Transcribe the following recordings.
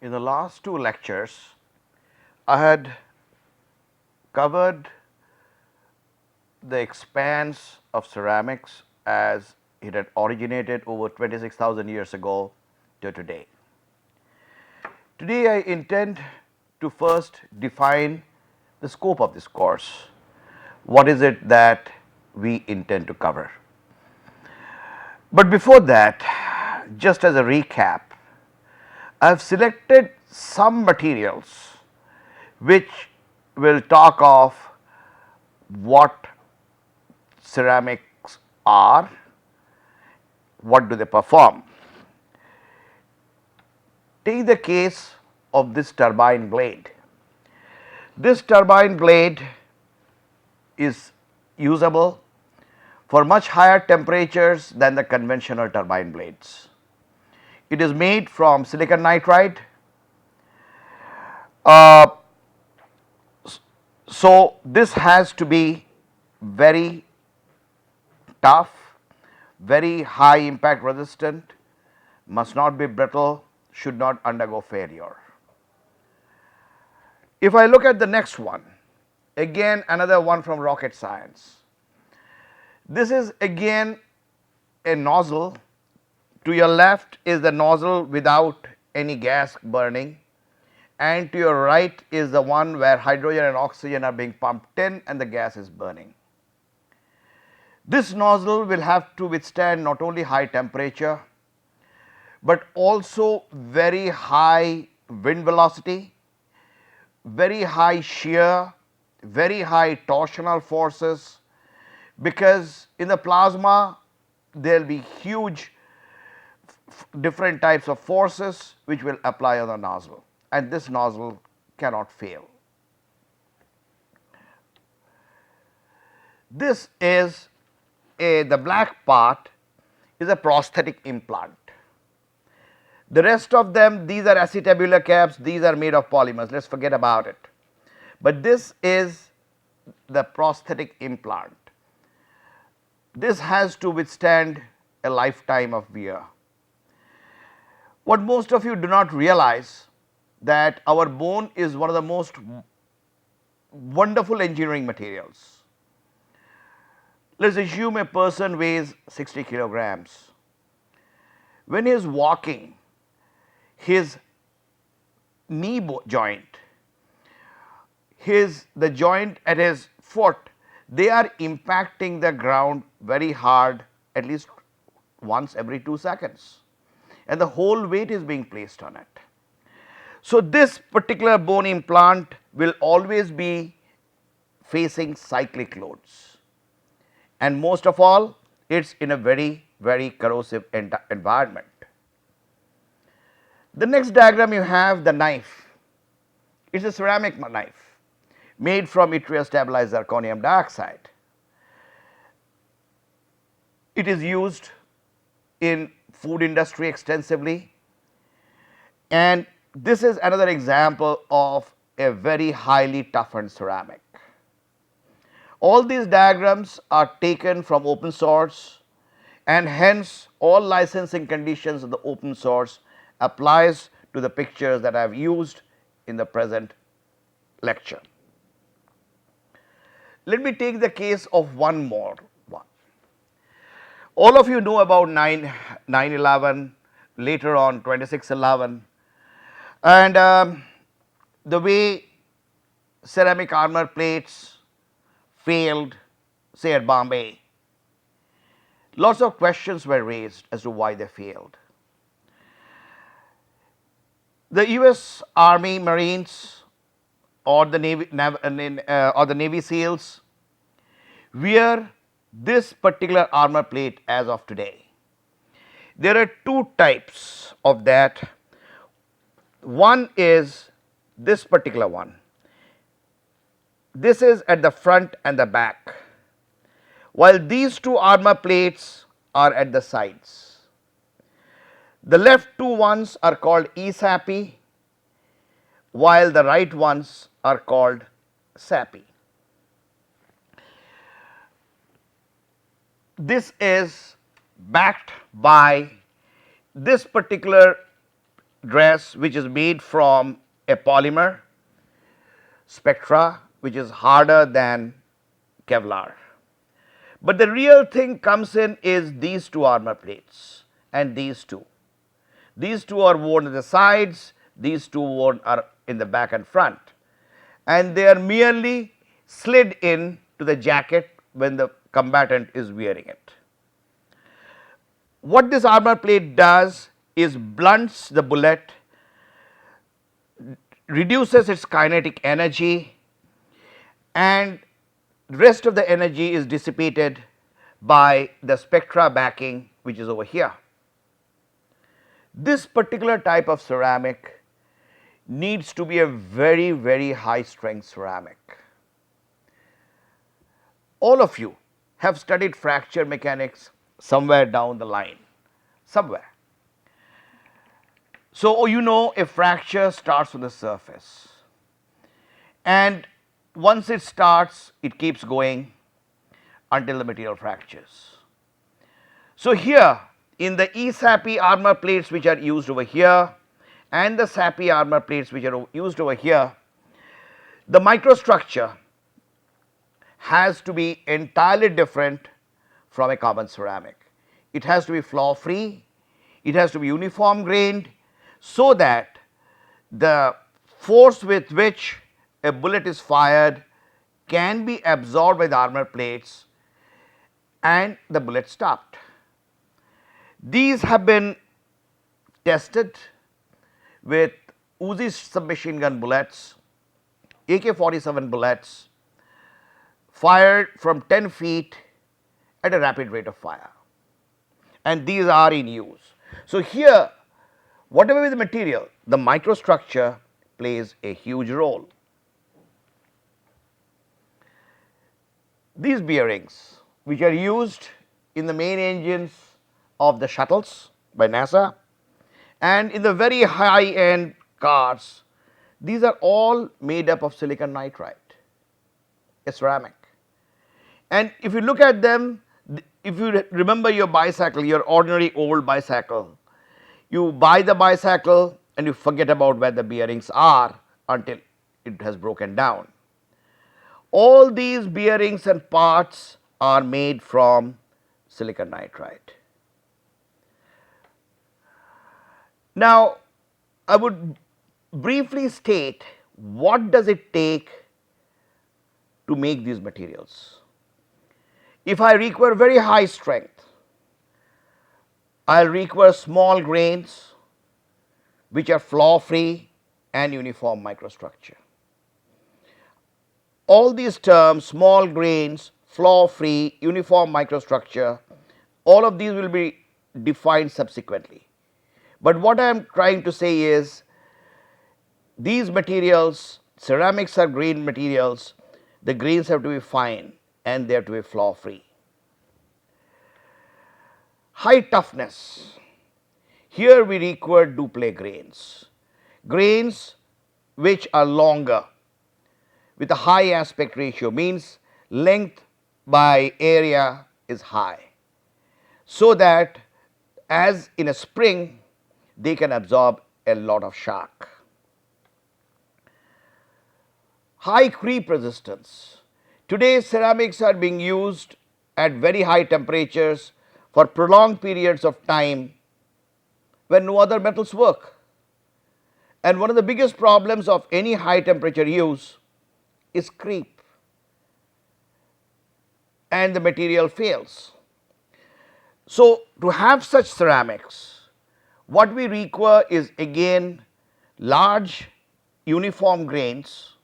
In the last two lectures, I had covered the expanse of ceramics as it had originated over 26,000 years ago to today. Today, I intend to first define the scope of this course. What is it that we intend to cover? But before that, just as a recap, I have selected some materials which will talk of what ceramics are, what do they perform. Take the case of this turbine blade. This turbine blade is usable for much higher temperatures than the conventional turbine blades. It is made from silicon nitride. Uh, so, this has to be very tough, very high impact resistant, must not be brittle, should not undergo failure. If I look at the next one, again another one from rocket science. This is again a nozzle. To your left is the nozzle without any gas burning, and to your right is the one where hydrogen and oxygen are being pumped in and the gas is burning. This nozzle will have to withstand not only high temperature, but also very high wind velocity, very high shear, very high torsional forces, because in the plasma there will be huge different types of forces which will apply on the nozzle, and this nozzle cannot fail. This is the black part is a prosthetic implant. The rest of them, these are acetabular caps, these are made of polymers, let us forget about it. But this is the prosthetic implant. This has to withstand a lifetime of wear. What most of you do not realize, that our bone is one of the most wonderful engineering materials. Let us assume a person weighs 60 kilograms. When he is walking, his knee joint, the joint at his foot, they are impacting the ground very hard at least once every 2 seconds, and the whole weight is being placed on it. So, this particular bone implant will always be facing cyclic loads, and most of all it is in a very corrosive environment. The next diagram, you have the knife. It is a ceramic knife made from yttria stabilized zirconium dioxide. It is used in food industry extensively, and this is another example of a very highly toughened ceramic. All these diagrams are taken from open source, and hence all licensing conditions of the open source applies to the pictures that I have used in the present lecture. Let me take the case of one more one. All of you know about 9/11, later on 26/11, and the way ceramic armor plates failed, say at Bombay. Lots of questions were raised as to why they failed. The US Army, Marines, or the Navy SEALs wear this particular armor plate as of today. There are two types of that. One is this particular one. This is at the front and the back, while these two armor plates are at the sides. The left two ones are called ESAPI, while the right ones are called SAPI. This is backed by this particular dress which is made from a polymer spectra which is harder than Kevlar. But the real thing comes in is these two armor plates and these two. These two are worn at the sides, these two worn are in the back and front, and they are merely slid in to the jacket when the combatant is wearing it. What this armor plate does is blunts the bullet, reduces its kinetic energy, and rest of the energy is dissipated by the spectra backing which is over here. This particular type of ceramic needs to be a very, very high strength ceramic. All of you have studied fracture mechanics somewhere down the line, somewhere. So, you know a fracture starts on the surface, and once it starts, it keeps going until the material fractures. So, here in the ESAPI armor plates which are used over here and the SAPI armor plates which are used over here, the microstructure has to be entirely different from a common ceramic. It has to be flaw free, it has to be uniform grained, so that the force with which a bullet is fired can be absorbed by the armor plates and the bullet stopped. These have been tested with Uzi submachine gun bullets, AK-47 bullets fired from 10 feet at a rapid rate of fire, and these are in use. So, here whatever be the material, the microstructure plays a huge role. These bearings which are used in the main engines of the shuttles by NASA and in the very high end cars, these are all made up of silicon nitride, a ceramic. And if you look at them, if you remember your bicycle, your ordinary old bicycle, you buy the bicycle and you forget about where the bearings are until it has broken down. All these bearings and parts are made from silicon nitride. Now, I would briefly state what does it take to make these materials. If I require very high strength, I will require small grains which are flaw free and uniform microstructure. All these terms, small grains, flaw free, uniform microstructure, all of these will be defined subsequently. But what I am trying to say is these materials, ceramics are grain materials, the grains have to be fine and they have to be flaw free. High toughness, here we require duple grains, grains which are longer with a high aspect ratio, means length by area is high, so that as in a spring they can absorb a lot of shock. High creep resistance, today ceramics are being used at very high temperatures for prolonged periods of time when no other metals work. And one of the biggest problems of any high temperature use is creep, and the material fails. So, to have such ceramics, what we require is again large uniform grains,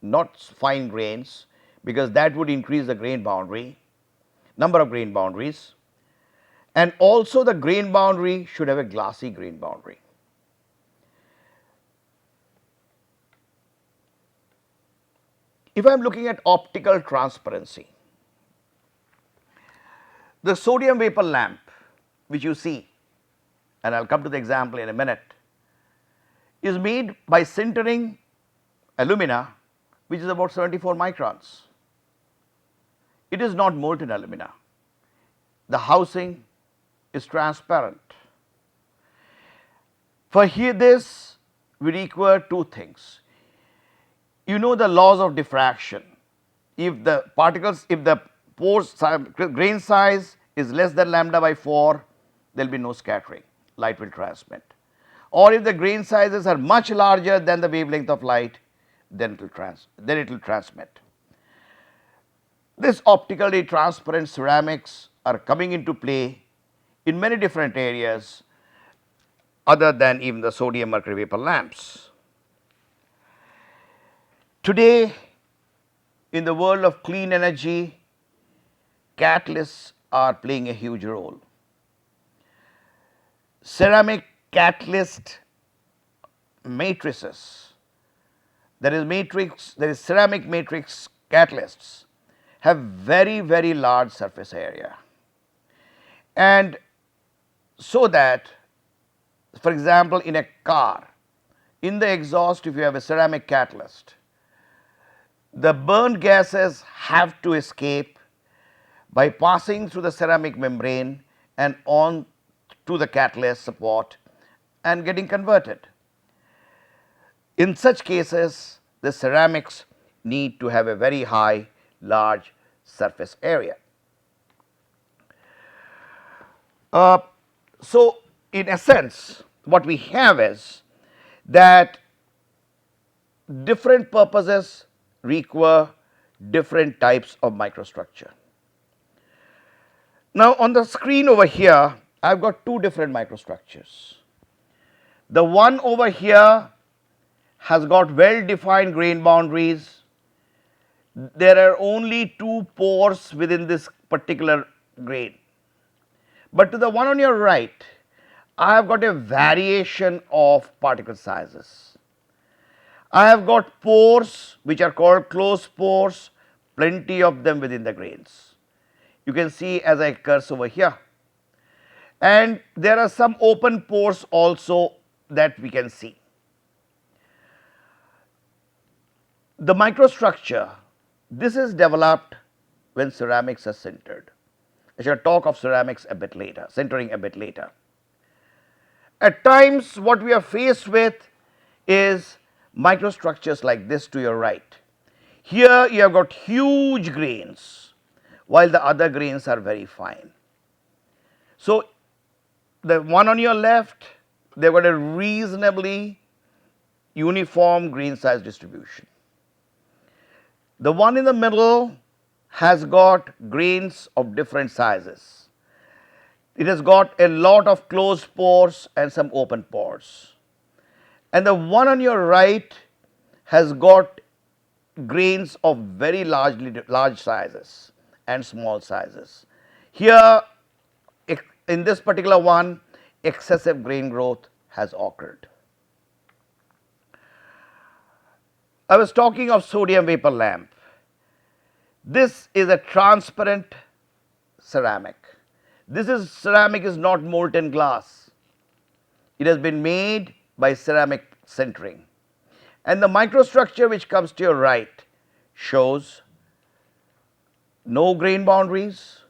not fine grains, because that would increase the grain boundary, number of grain boundaries, and also the grain boundary should have a glassy grain boundary. If I am looking at optical transparency, the sodium vapor lamp which you see, and I will come to the example in a minute, is made by sintering alumina which is about 74 microns. It is not molten alumina. The housing is transparent. For here this we require two things. You know the laws of diffraction. If the particles, if the grain size is less than lambda by 4, there will be no scattering, light will transmit. Or if the grain sizes are much larger than the wavelength of light, then it will transmit. This optically transparent ceramics are coming into play in many different areas other than even the sodium mercury vapor lamps. Today, in the world of clean energy, catalysts are playing a huge role. Ceramic catalyst matrices, there is ceramic matrix catalysts have very, very large surface area. And so that, for example, in a car, in the exhaust, if you have a ceramic catalyst, the burned gases have to escape by passing through the ceramic membrane and on to the catalyst support and getting converted. In such cases, the ceramics need to have a very high, large surface area. So, in essence, what we have is that different purposes require different types of microstructure. Now, on the screen over here, I have got two different microstructures. The one over here has got well defined grain boundaries. There are only two pores within this particular grain. But to the one on your right, I have got a variation of particle sizes. I have got pores which are called closed pores, plenty of them within the grains. You can see as I curse over here. And there are some open pores also that we can see. The microstructure, this is developed when ceramics are sintered. I shall talk of ceramics a bit later, sintering a bit later. At times, what we are faced with is microstructures like this to your right. Here you have got huge grains, while the other grains are very fine. So, the one on your left, they have got a reasonably uniform grain size distribution. The one in the middle has got grains of different sizes. It has got a lot of closed pores and some open pores. And the one on your right has got grains of very large sizes and small sizes. Here, in this particular one, excessive grain growth has occurred. I was talking of sodium vapor lamp. This is a transparent ceramic. Ceramic is not molten glass. It has been made by ceramic sintering. And the microstructure which comes to your right shows no grain boundaries,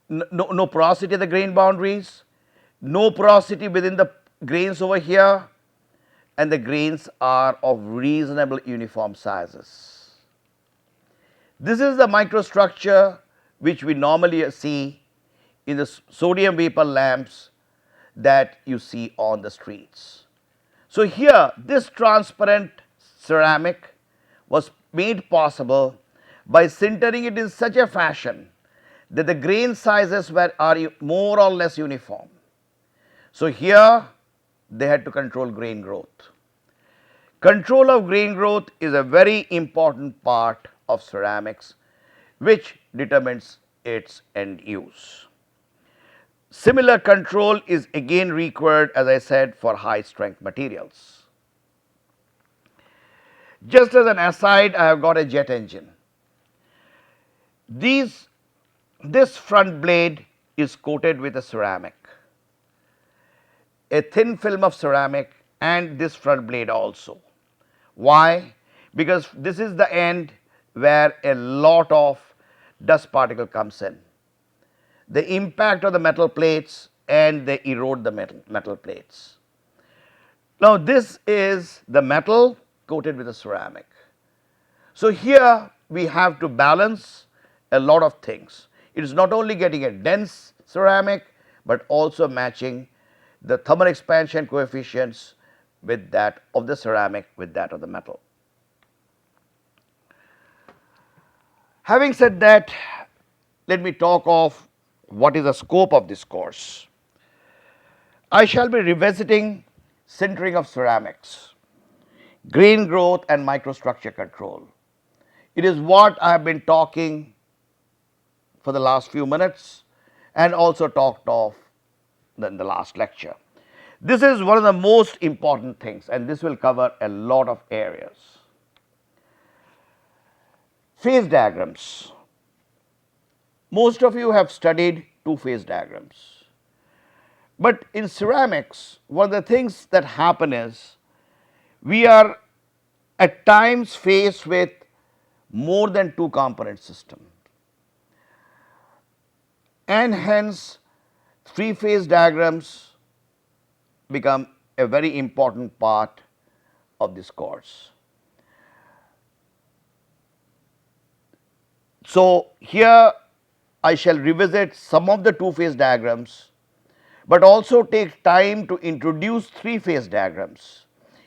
no porosity of the grain boundaries, no porosity within the grains over here, and the grains are of reasonable uniform sizes. This is the microstructure which we normally see in the sodium vapor lamps that you see on the streets. So, here this transparent ceramic was made possible by sintering it in such a fashion that the grain sizes are more or less uniform. So, here they had to control grain growth. Control of grain growth is a very important part of ceramics which determines its end use. Similar control is again required, as I said, for high strength materials. Just as an aside, I have got a jet engine. This front blade is coated with a ceramic, a thin film of ceramic, and this front blade also. Why? Because this is the end where a lot of dust particle comes in. The impact of the metal plates and they erode the metal plates. Now, this is the metal coated with a ceramic. So, here we have to balance a lot of things. It is not only getting a dense ceramic, but also matching the thermal expansion coefficients with that of the ceramic with that of the metal. Having said that, let me talk of what is the scope of this course. I shall be revisiting sintering of ceramics, grain growth and microstructure control. It is what I have been talking for the last few minutes and also talked of in the last lecture. This is one of the most important things, and this will cover a lot of areas. Phase diagrams. Most of you have studied two-phase diagrams. But in ceramics, one of the things that happen is we are at times faced with more than two component system, and hence three-phase diagrams become a very important part of this course. So, here I shall revisit some of the two-phase diagrams, but also take time to introduce three-phase diagrams.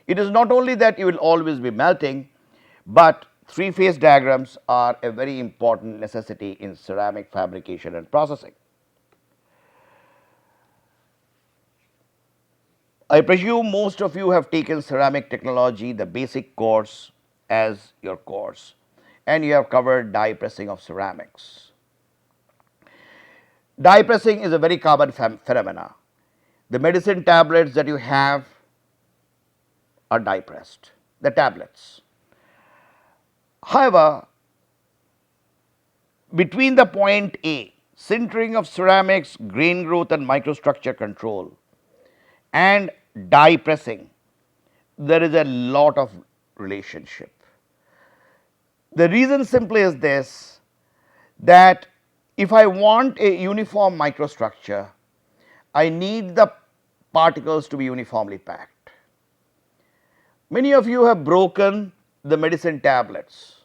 It is not only that you will always be melting, but three-phase diagrams are a very important necessity in ceramic fabrication and processing. I presume most of you have taken ceramic technology, the basic course, as your course, and you have covered die pressing of ceramics. Die pressing is a very common phenomena. The medicine tablets that you have are die pressed, the tablets. However, between the point A, sintering of ceramics, grain growth and microstructure control, and die pressing, there is a lot of relationship. The reason simply is this, that if I want a uniform microstructure, I need the particles to be uniformly packed. Many of you have broken the medicine tablets.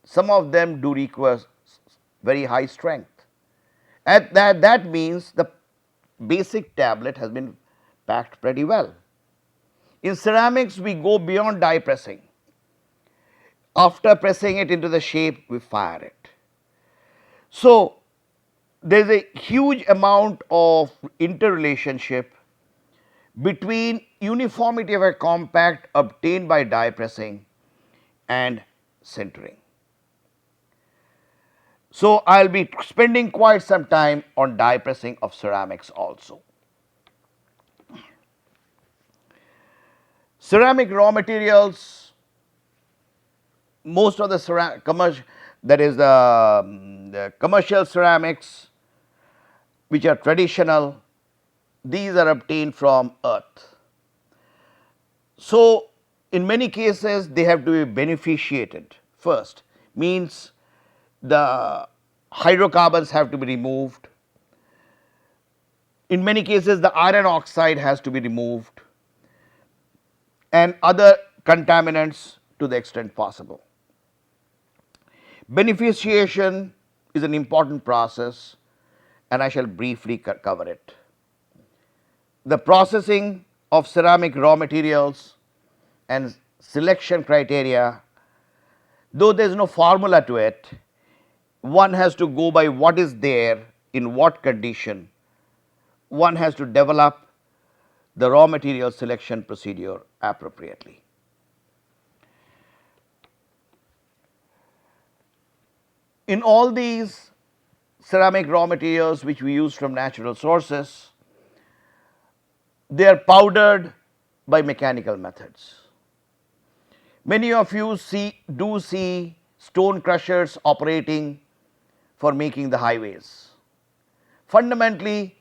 Some of them do require very high strength. And that means the basic tablet has been packed pretty well. In ceramics, we go beyond die pressing. After pressing it into the shape, we fire it. So, there is a huge amount of interrelationship between uniformity of a compact obtained by die pressing and sintering. So, I will be spending quite some time on die pressing of ceramics also. Ceramic raw materials, most of the commercial ceramics which are traditional, these are obtained from earth. So, in many cases they have to be beneficiated first, means the hydrocarbons have to be removed. In many cases the iron oxide has to be removed and other contaminants to the extent possible. Beneficiation is an important process and I shall briefly cover it. The processing of ceramic raw materials and selection criteria, though there is no formula to it, one has to go by what is there in what condition. One has to develop the raw material selection procedure appropriately. In all these ceramic raw materials which we use from natural sources, they are powdered by mechanical methods. Many of you do see stone crushers operating for making the highways. Fundamentally,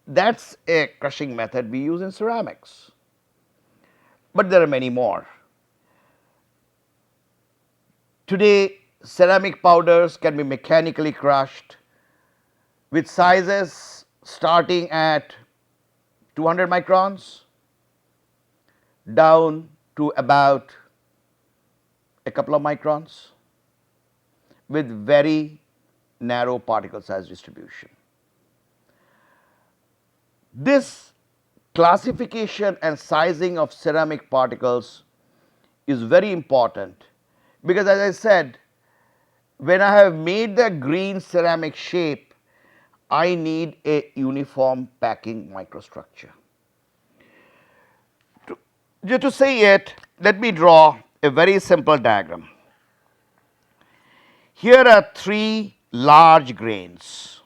that's a crushing method we use in ceramics, but there are many more. Today, ceramic powders can be mechanically crushed with sizes starting at 200 microns down to about a couple of microns with very narrow particle size distribution. This classification and sizing of ceramic particles is very important because, as I said, when I have made the green ceramic shape, I need a uniform packing microstructure. Just to say it, let me draw a very simple diagram. Here are three large grains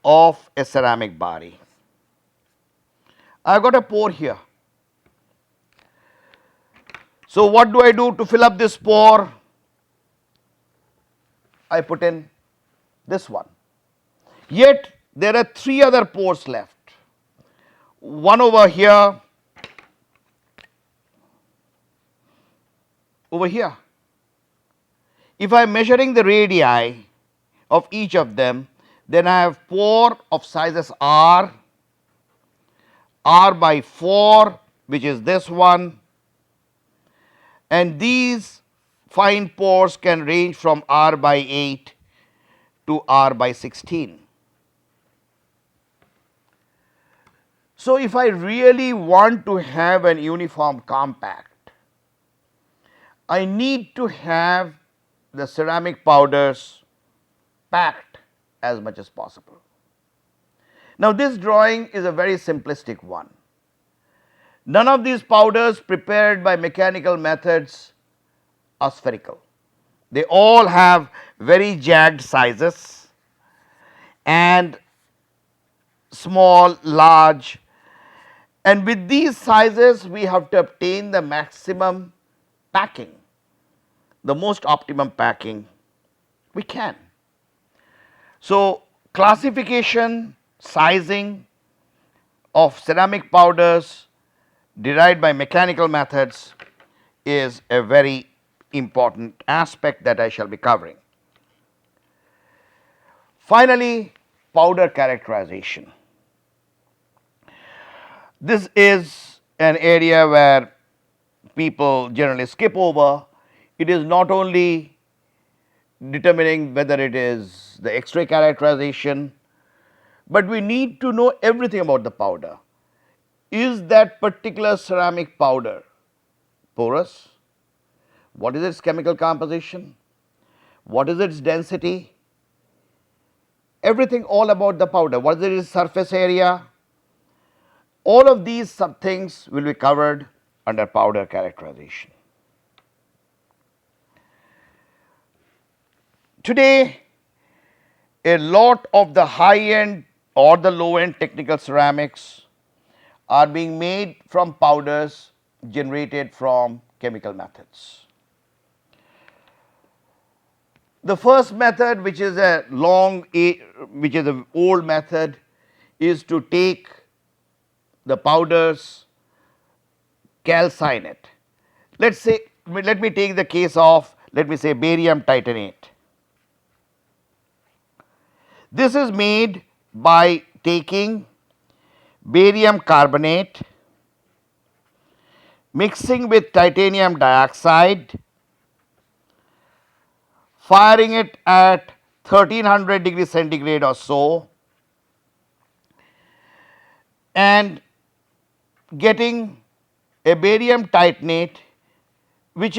of a ceramic body. I have got a pore here. So what do I do to fill up this pore? I put in this one. Yet there are three other pores left. One over here, over here. If I am measuring the radii of each of them, then I have pore of sizes r, r by 4, which is this one, and these fine pores can range from r by 8 to r by 16. So if I really want to have an uniform compact, I need to have the ceramic powders packed as much as possible. Now this drawing is a very simplistic one. None of these powders prepared by mechanical methods are spherical. They all have very jagged sizes and small, large, and with these sizes we have to obtain the maximum packing, the most optimum packing we can. So classification, sizing of ceramic powders derived by mechanical methods is a very important aspect that I shall be covering. Finally, powder characterization. This is an area where people generally skip over. It is not only determining whether it is the X-ray characterization, but we need to know everything about the powder. Is that particular ceramic powder porous? What is its chemical composition? What is its density? Everything all about the powder. What is its surface area? All of these things will be covered under powder characterization. Today, a lot of the high-end or the low-end technical ceramics are being made from powders generated from chemical methods. The first method, which is an old method, is to take the powders, calcine it. Let me take the case of, let me say, barium titanate. This is made by taking barium carbonate, mixing with titanium dioxide, firing it at 1300 degrees centigrade or so, and getting a barium titanate which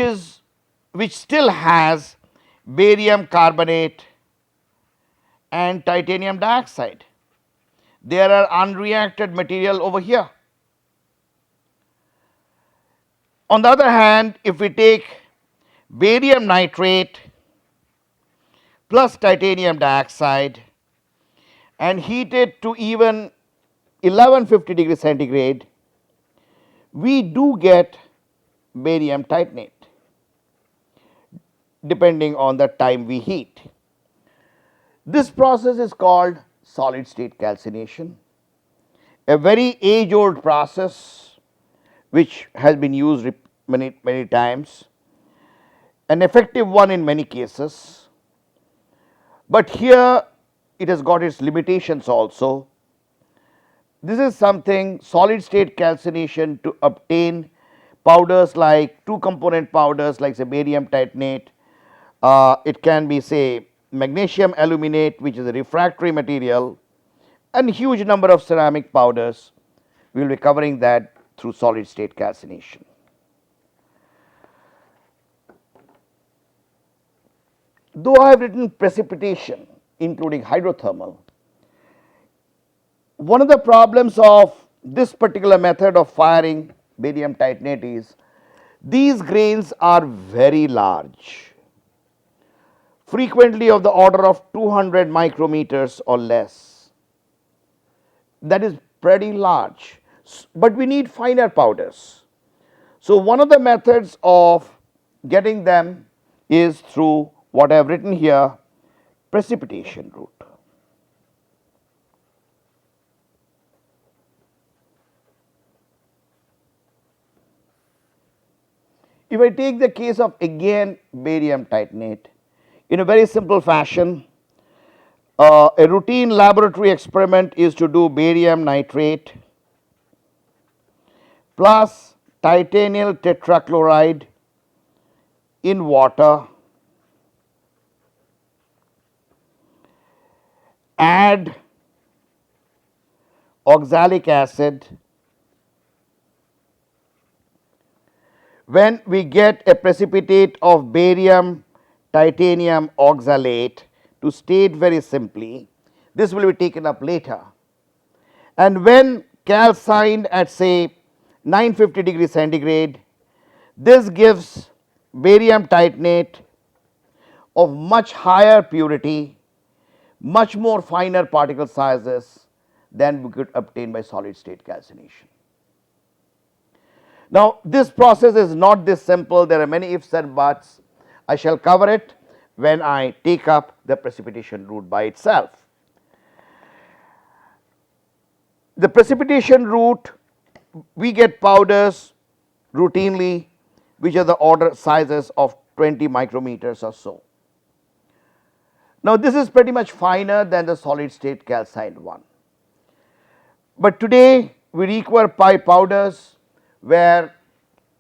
still has barium carbonate and titanium dioxide. There are unreacted material over here. On the other hand, if we take barium nitrate plus titanium dioxide and heat it to even 1150 degrees centigrade, we do get barium titanate depending on the time we heat. This process is called solid state calcination, a very age old process which has been used many times, an effective one in many cases, but here it has got its limitations also. This is something solid state calcination to obtain powders like two component powders like say barium titanate. It can be say magnesium aluminate, which is a refractory material, and huge number of ceramic powders. We will be covering that through solid state calcination. Though I have written precipitation including hydrothermal, one of the problems of this particular method of firing barium titanate is these grains are very large, frequently of the order of 200 micrometers or less. That is pretty large, but we need finer powders. So, one of the methods of getting them is through what I have written here, precipitation route. If I take the case of again barium titanate, in a very simple fashion, a routine laboratory experiment is to do barium nitrate plus titanyl tetrachloride in water, add oxalic acid. When we get a precipitate of barium titanium oxalate, to state very simply, this will be taken up later. And when calcined at say 950 degrees centigrade, this gives barium titanate of much higher purity, much more finer particle sizes than we could obtain by solid state calcination. Now, this process is not this simple, there are many ifs and buts. I shall cover it when I take up the precipitation route by itself. The precipitation route, we get powders routinely which are the order sizes of 20 micrometers or so. Now, this is pretty much finer than the solid state calcined one, but today we require powders where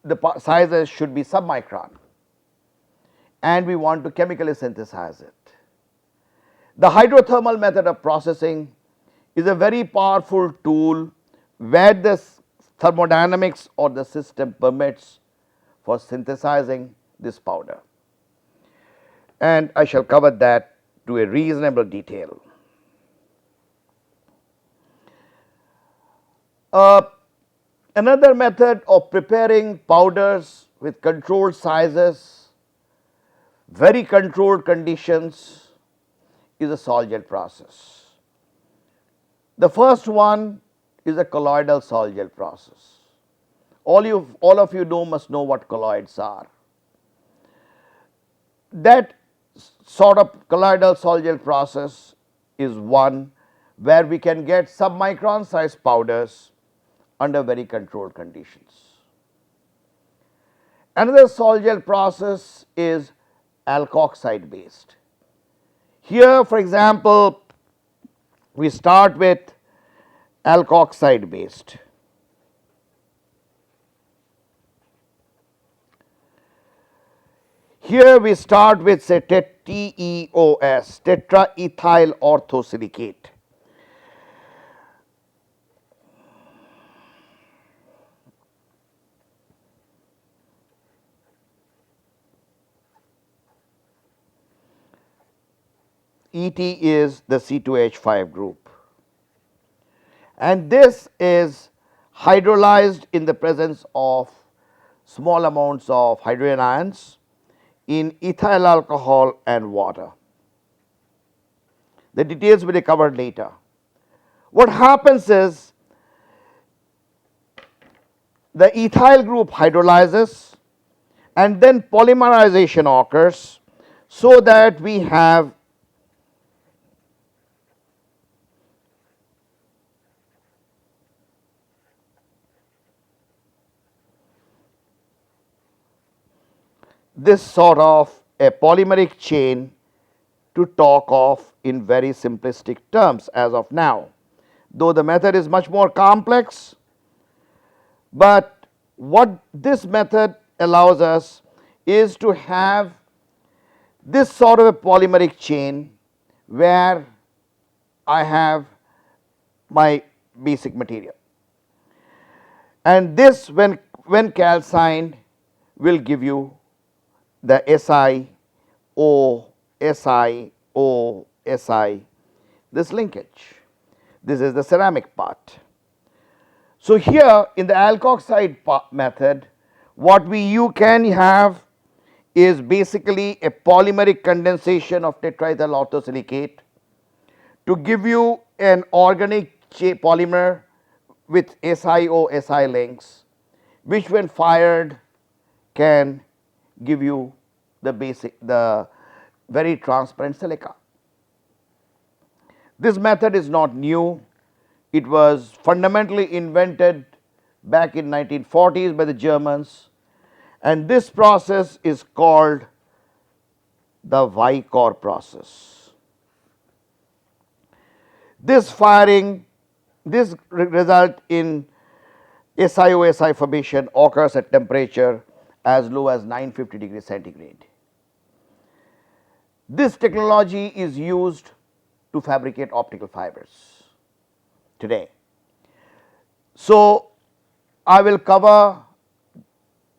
the sizes should be submicron and we want to chemically synthesize it. The hydrothermal method of processing is a very powerful tool where the thermodynamics or the system permits for synthesizing this powder, and I shall cover that to a reasonable detail. Another method of preparing powders with controlled sizes, very controlled conditions, is a sol-gel process. The first one is a colloidal sol-gel process. All of you must know what colloids are. That sort of colloidal sol-gel process is one where we can get submicron sized powders under very controlled conditions. Another sol-gel process is alkoxide based. Here, for example, we start with alkoxide based. Here we start with say TEOS, tetraethyl orthosilicate. ET is the C2H5 group, and this is hydrolyzed in the presence of small amounts of hydrogen ions in ethyl alcohol and water. The details will be covered later. What happens is the ethyl group hydrolyzes and then polymerization occurs so that we have this sort of a polymeric chain to talk of in very simplistic terms as of now. though the method is much more complex, but what this method allows us is to have this sort of a polymeric chain where I have my basic material, and this when calcined will give you the SiO, SiO, Si, this linkage. This is the ceramic part. So here in the alkoxide method, what you can have is basically a polymeric condensation of tetraethyl orthosilicate to give you an organic polymer with SiO, Si links, which when fired can give you the very transparent silica. This method is not new. It was fundamentally invented back in 1940s by the Germans, and this process is called the Vicor process. This firing, this result in SiO, Si formation occurs at temperature as low as 950 degrees centigrade. This technology is used to fabricate optical fibers today. So I will cover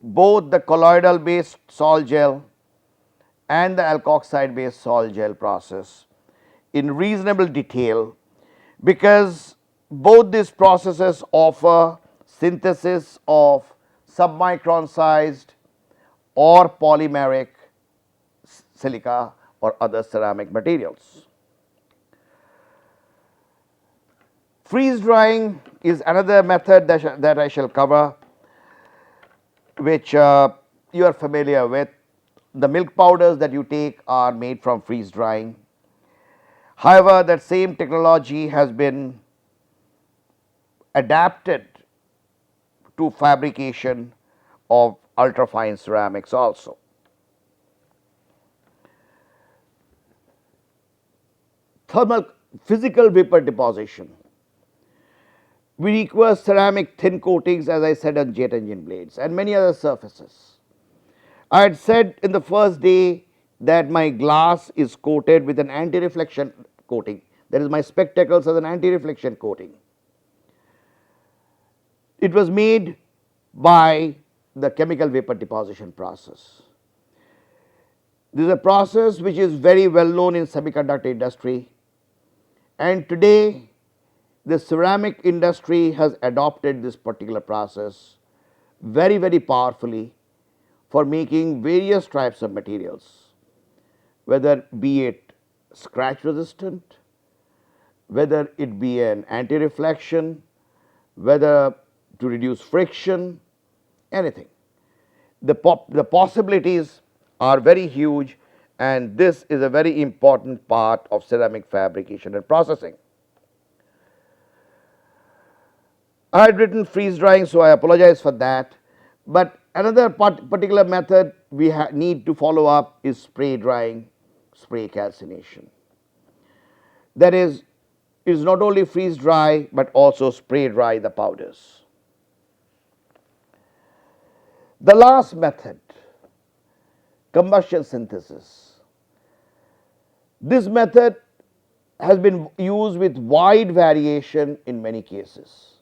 both the colloidal based sol gel and the alkoxide based sol gel process in reasonable detail, because both these processes offer synthesis of submicron sized or polymeric silica or other ceramic materials. Freeze drying is another method that I shall cover, which you are familiar with. The milk powders that you take are made from freeze drying. However, that same technology has been adapted to fabrication of ultrafine ceramics also. Thermal physical vapor deposition. We require ceramic thin coatings, as I said, on jet engine blades and many other surfaces. I had said in the first day that my glass is coated with an anti-reflection coating, that is, my spectacles as an anti-reflection coating. It was made by the chemical vapor deposition process. This is a process which is very well known in semiconductor industry, and today the ceramic industry has adopted this particular process very, very powerfully for making various types of materials, whether be it scratch resistant, whether it be an anti-reflection, whether to reduce friction, anything. The possibilities are very huge, and this is a very important part of ceramic fabrication and processing. I had written freeze drying, so I apologize for that, but another particular method we need to follow up is spray drying, spray calcination. That is, it is not only freeze dry but also spray dry the powders. The last method, combustion synthesis. This method has been used with wide variation in many cases.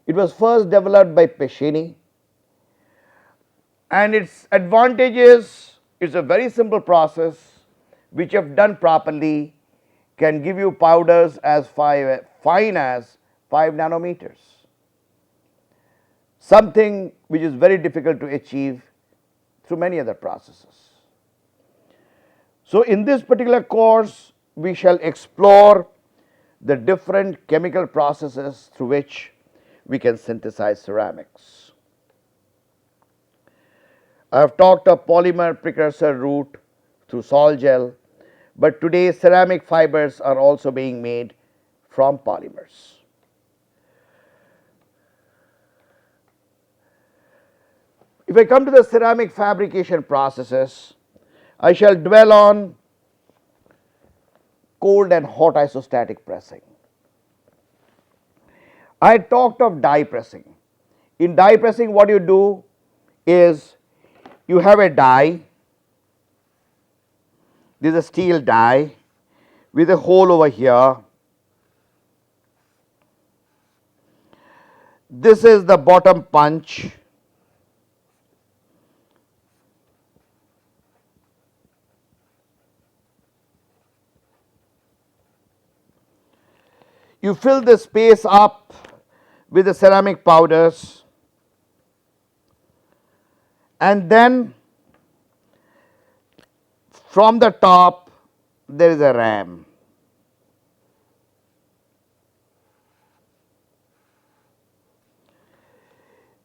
It was first developed by Pescini, and its advantages, it's a very simple process which, if done properly, can give you powders as fine as 5 nanometers, something which is very difficult to achieve through many other processes. So in this particular course, we shall explore the different chemical processes through which we can synthesize ceramics. I have talked of polymer precursor route through sol gel, but today ceramic fibers are also being made from polymers. If I come to the ceramic fabrication processes, I shall dwell on cold and hot isostatic pressing. I talked of die pressing. In die pressing, what you do is you have a die, this is a steel die with a hole over here. This is the bottom punch. You fill the space up with the ceramic powders, and then from the top there is a ram.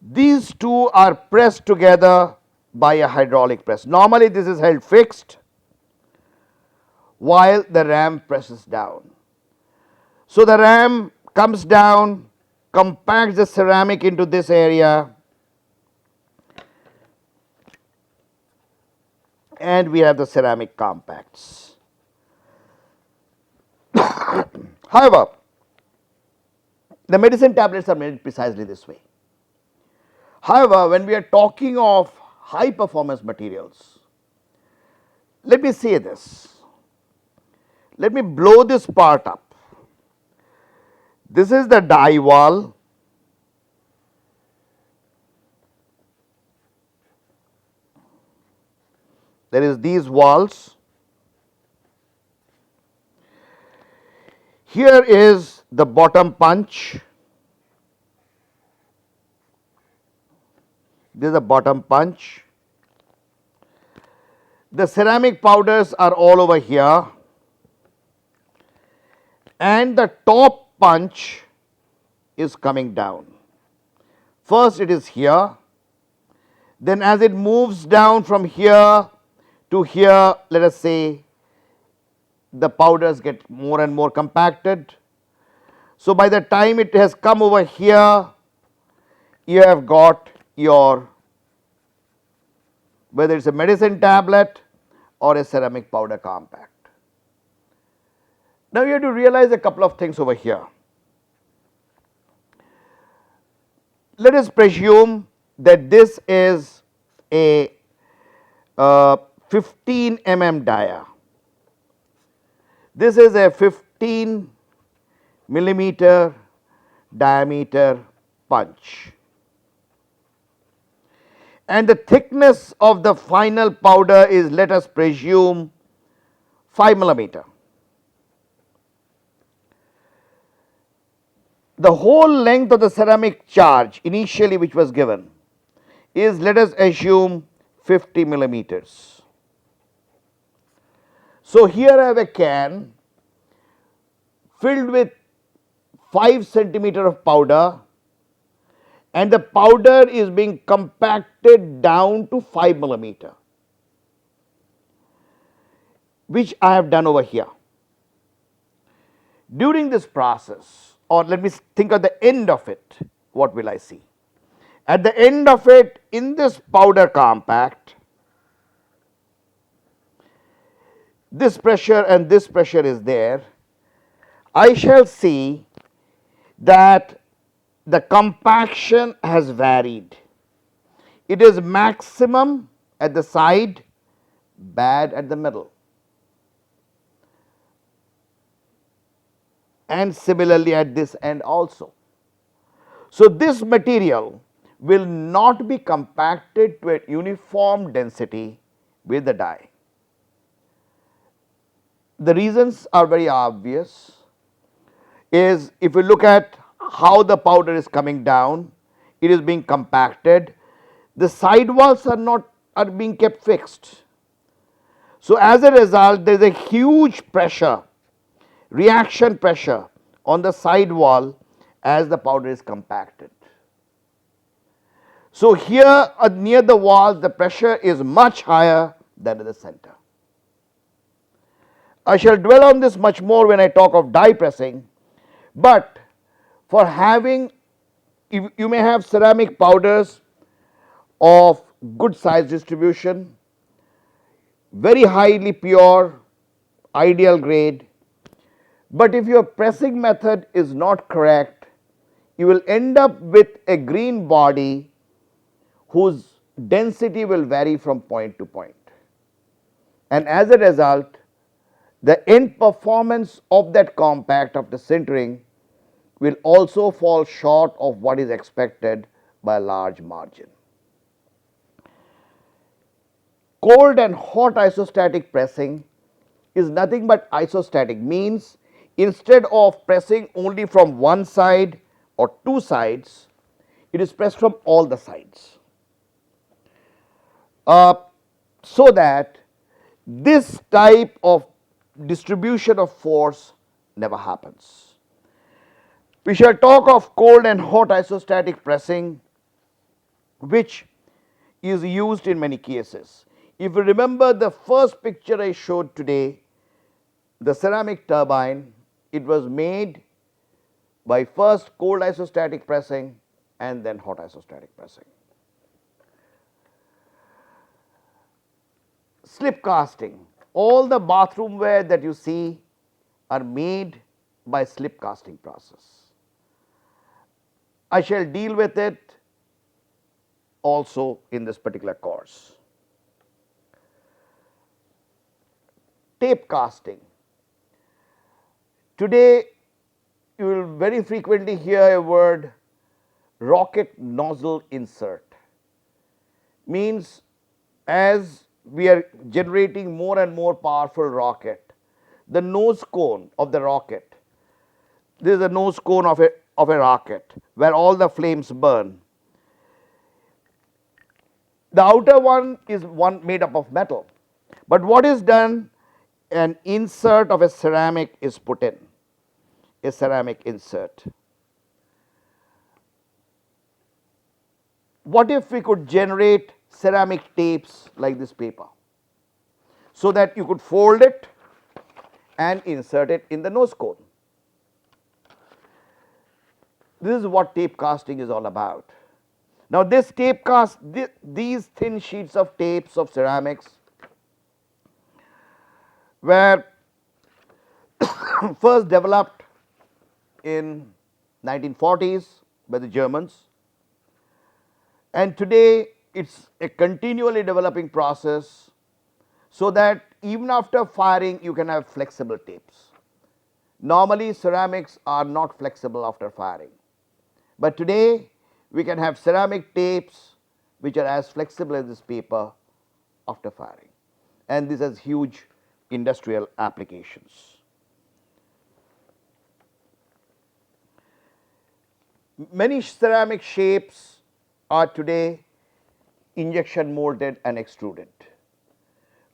These two are pressed together by a hydraulic press. Normally this is held fixed while the ram presses down. So the ram comes down, compacts the ceramic into this area, and we have the ceramic compacts. However, the medicine tablets are made precisely this way. However, when we are talking of high performance materials, let me say this. Let me blow this part up. This is the die wall. There is these walls. Here is the bottom punch. This is the bottom punch. The ceramic powders are all over here, and the top punch is coming down. First it is here, then as it moves down from here to here, let us say the powders get more and more compacted. So by the time it has come over here, you have got your, whether it's a medicine tablet or a ceramic powder compact. Now you have to realize a couple of things over here. Let us presume that this is a 15 mm dia. This is a 15 millimeter diameter punch, and the thickness of the final powder is, let us presume, 5 millimeter. The whole length of the ceramic charge initially which was given is, let us assume, 50 millimeters. So here I have a can filled with 5 centimeter of powder, and the powder is being compacted down to 5 millimeter, which I have done over here. During this process, or let me think of the end of it, what will I see? At the end of it, in this powder compact, this pressure and this pressure is there. I shall see that the compaction has varied. It is maximum at the side, bad at the middle, and similarly at this end also. So this material will not be compacted to a uniform density with the die. The reasons are very obvious. Is if you look at how the powder is coming down, it is being compacted, the side walls are being kept fixed. So as a result, there is a huge pressure, reaction pressure on the side wall as the powder is compacted. So here near the walls, the pressure is much higher than in the center. I shall dwell on this much more when I talk of die pressing, but for having, you may have ceramic powders of good size distribution, very highly pure, ideal grade, but if your pressing method is not correct, you will end up with a green body whose density will vary from point to point. And as a result, the end performance of that compact after sintering will also fall short of what is expected by a large margin. Cold and hot isostatic pressing is nothing but isostatic, means instead of pressing only from one side or two sides, it is pressed from all the sides. So that this type of distribution of force never happens. We shall talk of cold and hot isostatic pressing, which is used in many cases. If you remember the first picture I showed today, the ceramic turbine, it was made by first cold isostatic pressing and then hot isostatic pressing. Slip casting, all the bathroomware that you see are made by slip casting process. I shall deal with it also in this particular course. Tape casting. Today you will very frequently hear a word rocket nozzle insert. Means as we are generating more and more powerful rocket, the nose cone of the rocket, this is the nose cone of a rocket where all the flames burn. The outer one is one made up of metal, but what is done, an insert of a ceramic is put in, a ceramic insert. What if we could generate ceramic tapes like this paper, so that you could fold it and insert it in the nose cone? This is what tape casting is all about. Now this tape cast, these thin sheets of tapes of ceramics were first developed in 1940s by the Germans, and today it's a continually developing process, so that even after firing you can have flexible tapes. Normally ceramics are not flexible after firing, but today we can have ceramic tapes which are as flexible as this paper after firing, and this has huge industrial applications. Many ceramic shapes are today injection molded and extruded.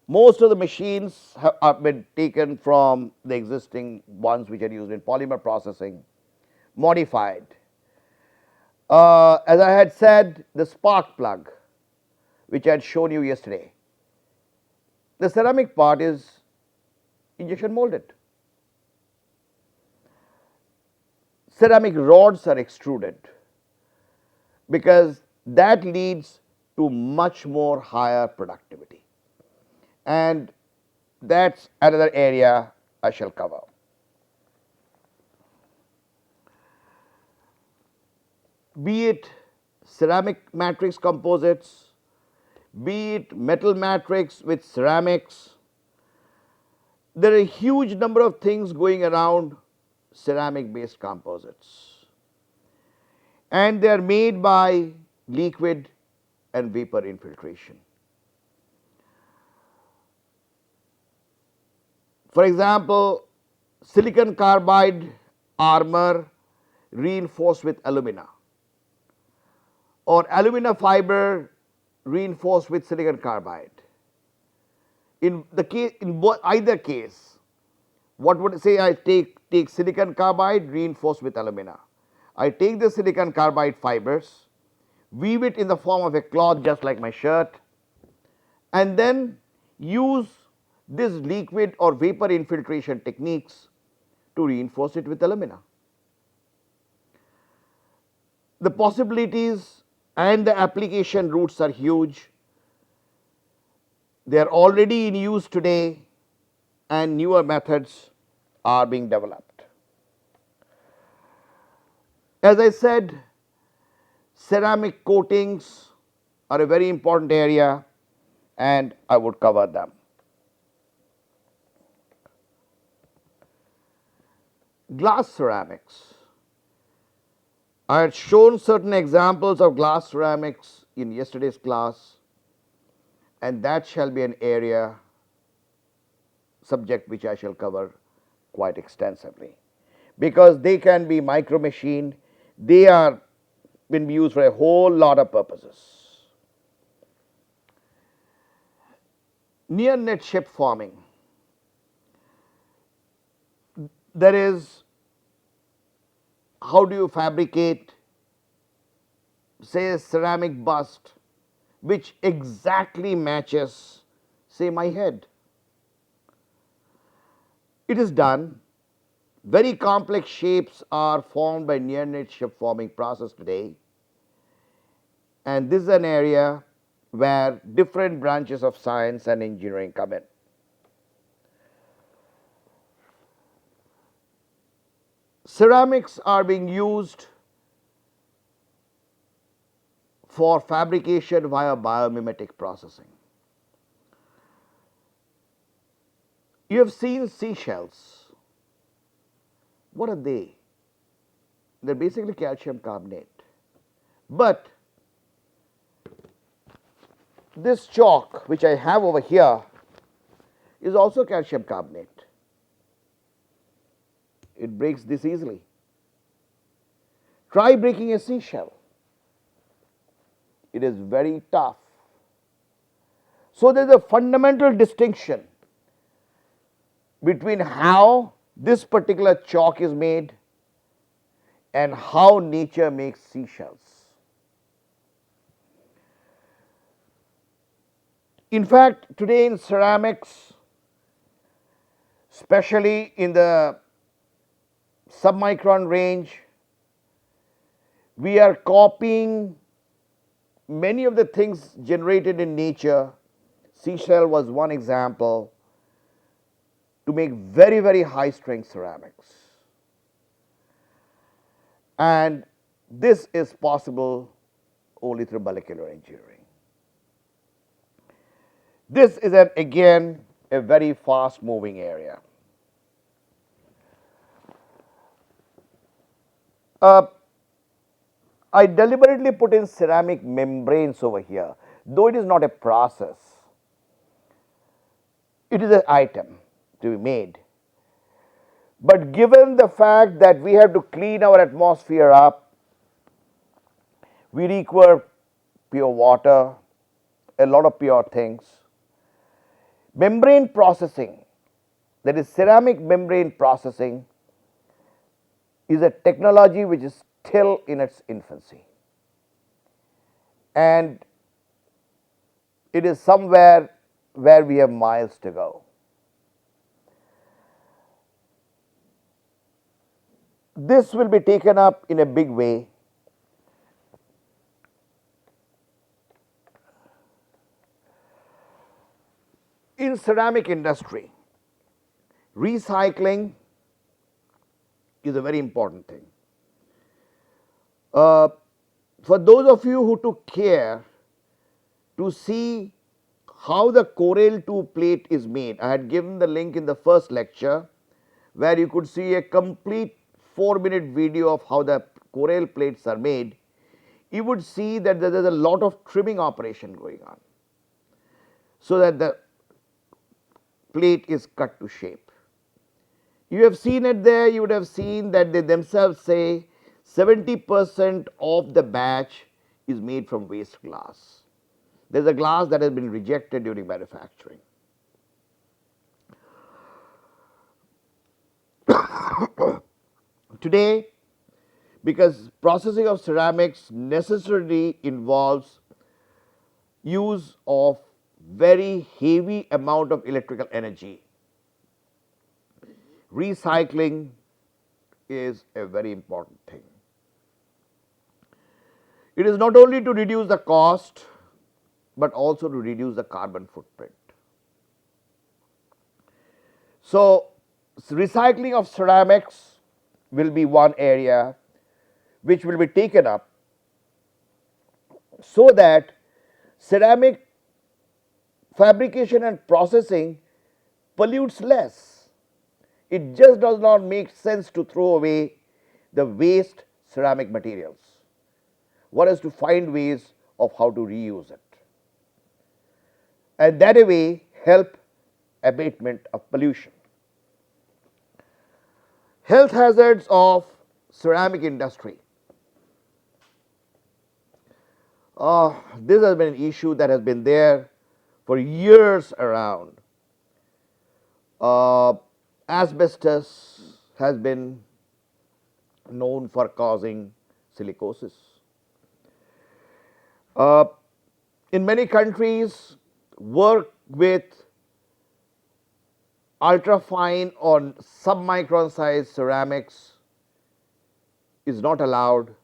Most of the machines have been taken from the existing ones which are used in polymer processing, modified. As I had said, the spark plug which I had shown you yesterday, the ceramic part is injection molded. Ceramic rods are extruded because that leads to much more higher productivity, and that's another area I shall cover. Be it ceramic matrix composites, be it metal matrix with ceramics, there are a huge number of things going around ceramic based composites, and they are made by liquid and vapor infiltration. For example, silicon carbide armor reinforced with alumina, or alumina fiber reinforced with silicon carbide. In either case, what would say I take silicon carbide reinforced with alumina. I take the silicon carbide fibers, weave it in the form of a cloth just like my shirt, and then use this liquid or vapor infiltration techniques to reinforce it with alumina. The possibilities and the application routes are huge. They are already in use today, and newer methods are being developed. As I said, ceramic coatings are a very important area and I would cover them. Glass ceramics. I had shown certain examples of glass ceramics in yesterday's class, and that shall be an area subject which I shall cover quite extensively, because they can be micro machined, they are been used for a whole lot of purposes. Near net ship forming. There is, how do you fabricate, say, a ceramic bust which exactly matches, say, my head? It is done. Very complex shapes are formed by near net ship forming process today, and this is an area where different branches of science and engineering come in. Ceramics are being used for fabrication via biomimetic processing. You have seen seashells. What are they? They're basically calcium carbonate. But this chalk which I have over here is also calcium carbonate. It breaks this easily. Try breaking a seashell. It is very tough. So there is a fundamental distinction between how this particular chalk is made and how nature makes seashells. In fact, today in ceramics, especially in the submicron range, we are copying many of the things generated in nature. Seashell was one example, to make very, very high strength ceramics. And this is possible only through molecular engineering. This is again a very fast moving area. I deliberately put in ceramic membranes over here, though it is not a process. It is an item to be made. But given the fact that we have to clean our atmosphere up, we require pure water, a lot of pure things. Membrane processing, that is ceramic membrane processing, is a technology which is still in its infancy. And it is somewhere where we have miles to go. This will be taken up in a big way. In ceramic industry, recycling is a very important thing. For those of you who took care to see how the Corel 2 plate is made, I had given the link in the first lecture where you could see a complete 4-minute video of how the Corel plates are made. You would see that there is a lot of trimming operation going on, so that the plate is cut to shape. You have seen it there. You would have seen that they themselves say 70% of the batch is made from waste glass. There is a glass that has been rejected during manufacturing. Today, because processing of ceramics necessarily involves use of very heavy amount of electrical energy, recycling is a very important thing. It is not only to reduce the cost, but also to reduce the carbon footprint. So, recycling of ceramics will be one area which will be taken up so that ceramic fabrication and processing pollutes less. It just does not make sense to throw away the waste ceramic materials. One has to find ways of how to reuse it, and that way help abatement of pollution. Health hazards of ceramic industry. This has been an issue that has been there for years around. Uh, Asbestos has been known for causing silicosis. Uh, in many countries, work with ultrafine or submicron size ceramics is not allowed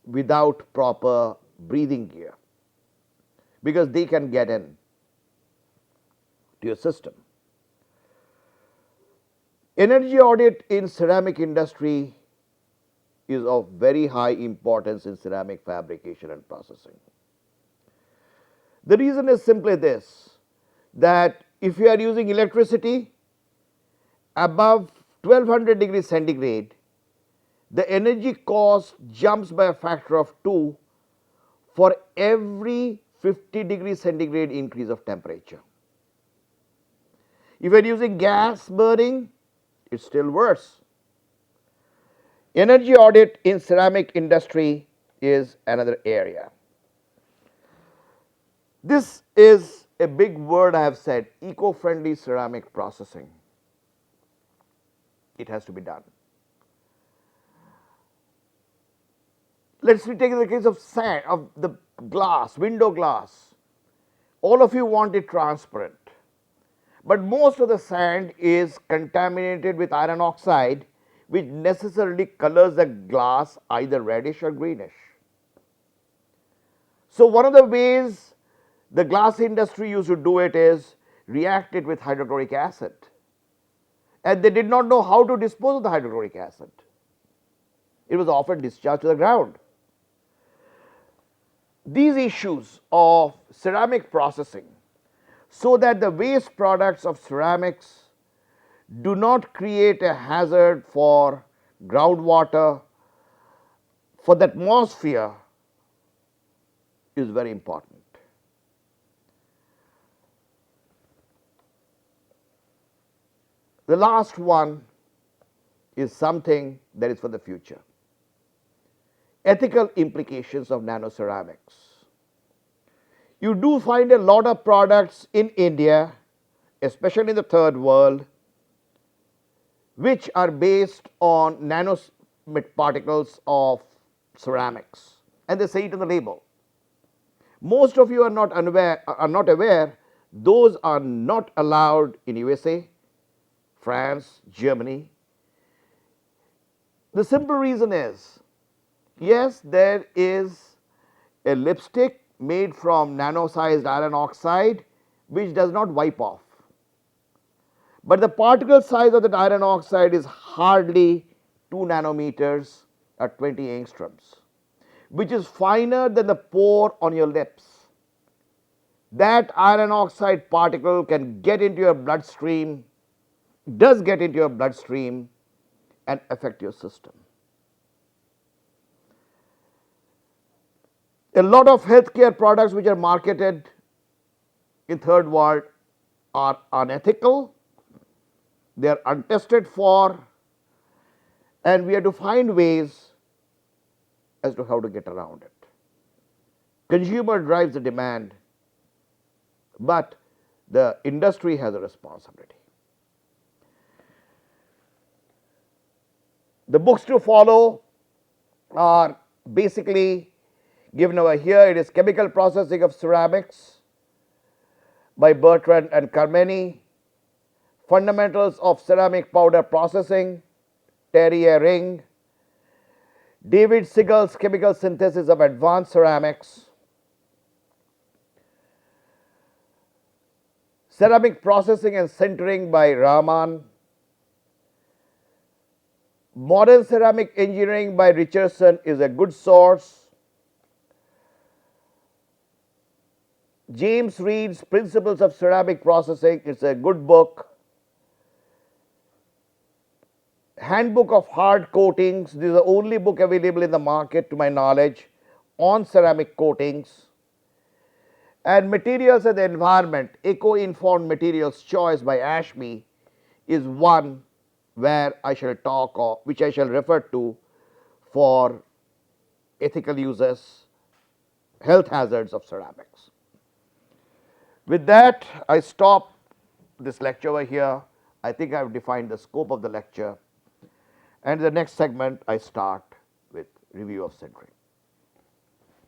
without proper breathing gear, because they can get in to your system. Energy audit in ceramic industry is of very high importance in ceramic fabrication and processing. The reason is simply this, that if you are using electricity above 1200 degrees centigrade, the energy cost jumps by a factor of 2 for every 50 degrees centigrade increase of temperature. If you are using gas burning, it's still worse. Energy audit in ceramic industry is another area. This is a big word I have said, eco-friendly ceramic processing. It has to be done. Let's take the case of sand, of the glass, window glass. All of you want it transparent, but most of the sand is contaminated with iron oxide, which necessarily colors the glass either reddish or greenish. So one of the ways the glass industry used to do it is react it with hydrochloric acid, and they did not know how to dispose of the hydrochloric acid. It was often discharged to the ground. These issues of ceramic processing, so that the waste products of ceramics do not create a hazard for groundwater, for the atmosphere, is very important. The last one is something that is for the future. Ethical implications of nanoceramics. You do find a lot of products in India, especially in the third world, which are based on nanoparticles of ceramics, and they say it on the label. Most of you are not aware those are not allowed in USA, France, Germany. The simple reason is, yes, there is a lipstick made from nano-sized iron oxide which does not wipe off, but the particle size of that iron oxide is hardly 2 nanometers or 20 angstroms, which is finer than the pore on your lips. That iron oxide particle can get into your bloodstream, does get into your bloodstream, and affect your system. A lot of healthcare products which are marketed in third world are unethical, they are untested for, and we have to find ways as to how to get around it. Consumer drives the demand, but the industry has a responsibility. The books to follow are basically given over here. It is Chemical Processing of Ceramics by Bertrand and Carmeni, Fundamentals of Ceramic Powder Processing, Terry A. Ring, David Siegel's Chemical Synthesis of Advanced Ceramics, Ceramic Processing and Sintering by Rahman, Modern Ceramic Engineering by Richardson is a good source. James Reed's Principles of Ceramic Processing is a good book. Handbook of Hard Coatings, this is the only book available in the market to my knowledge on ceramic coatings. And Materials and the Environment, Eco-Informed Materials Choice by Ashby is one where I shall talk or which I shall refer to for ethical uses, health hazards of ceramics. With that, I stop this lecture over here. I think I have defined the scope of the lecture. And the next segment, I start with review of sintering.